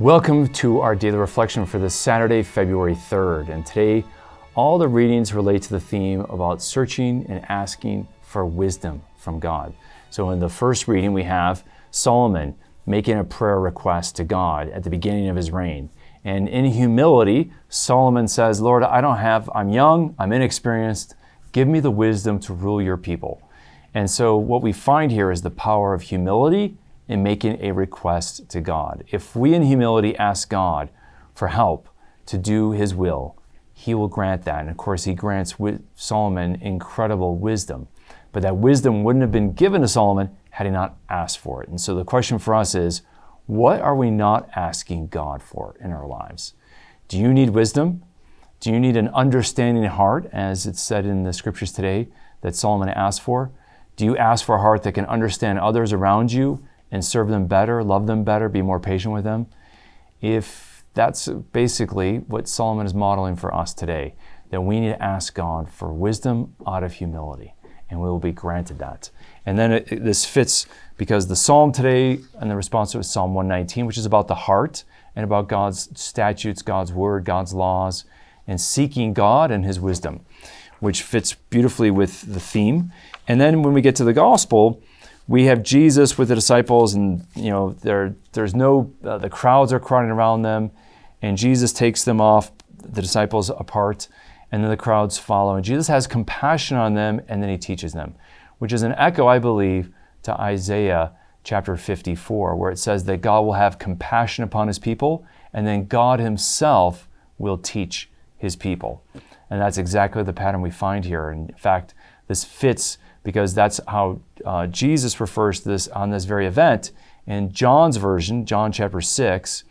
Welcome to our daily reflection for this Saturday, February 3rd. And today, all the readings relate to the theme about searching and asking for wisdom from God. So in the first reading, we have Solomon making a prayer request to God at the beginning of his reign. And in humility, Solomon says, Lord, I'm young, I'm inexperienced. Give me the wisdom to rule your people. And so what we find here is the power of humility in making a request to God. If we in humility ask God for help to do his will, he will grant that. And of course, he grants Solomon incredible wisdom. But that wisdom wouldn't have been given to Solomon had he not asked for it. And so the question for us is, what are we not asking God for in our lives? Do you need wisdom? Do you need an understanding heart, as it's said in the scriptures today that Solomon asked for? Do you ask for a heart that can understand others around you and serve them better, love them better, be more patient with them? If that's basically what Solomon is modeling for us today, then we need to ask God for wisdom out of humility, and we will be granted that. And then this fits because the psalm today and the response to it is Psalm 119, which is about the heart and about God's statutes, God's word, God's laws, and seeking God and his wisdom, which fits beautifully with the theme. And then when we get to the gospel, we have Jesus with the disciples, and the crowds are crowding around them, and Jesus takes them off, the disciples apart, and then the crowds follow. And Jesus has compassion on them, and then he teaches them, which is an echo, I believe, to Isaiah chapter 54, where it says that God will have compassion upon his people, and then God himself will teach his people. And that's exactly the pattern we find here. And in fact, this fits because that's how Jesus refers to this on this very event. In John's version, John chapter 6,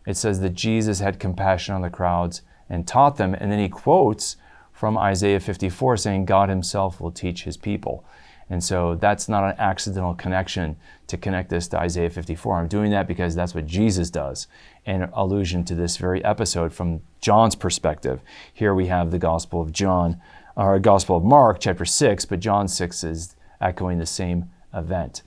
it says that Jesus had compassion on the crowds and taught them. And then he quotes from Isaiah 54 saying God himself will teach his people. And so that's not an accidental connection to connect this to Isaiah 54. I'm doing that because that's what Jesus does in allusion to this very episode from John's perspective. Here we have the Gospel of John, or Gospel of Mark, chapter 6, but John 6 is echoing the same event.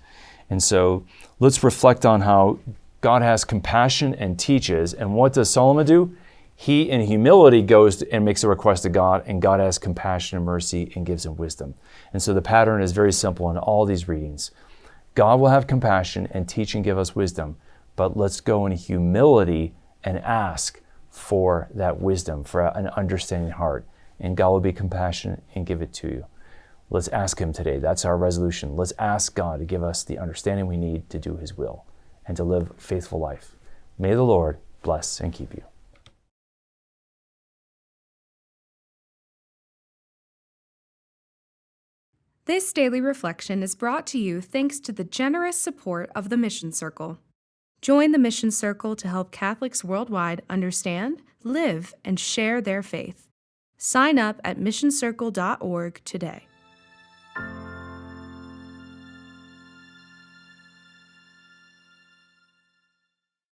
And so let's reflect on how God has compassion and teaches. And what does Solomon do? He, in humility, goes and makes a request to God, and God has compassion and mercy and gives him wisdom. And so the pattern is very simple in all these readings. God will have compassion and teach and give us wisdom, but let's go in humility and ask for that wisdom, for an understanding heart. And God will be compassionate and give it to you. Let's ask him today. That's our resolution. Let's ask God to give us the understanding we need to do his will and to live a faithful life. May the Lord bless and keep you. This daily reflection is brought to you thanks to the generous support of the Mission Circle. Join the Mission Circle to help Catholics worldwide understand, live, and share their faith. Sign up at missioncircle.org today.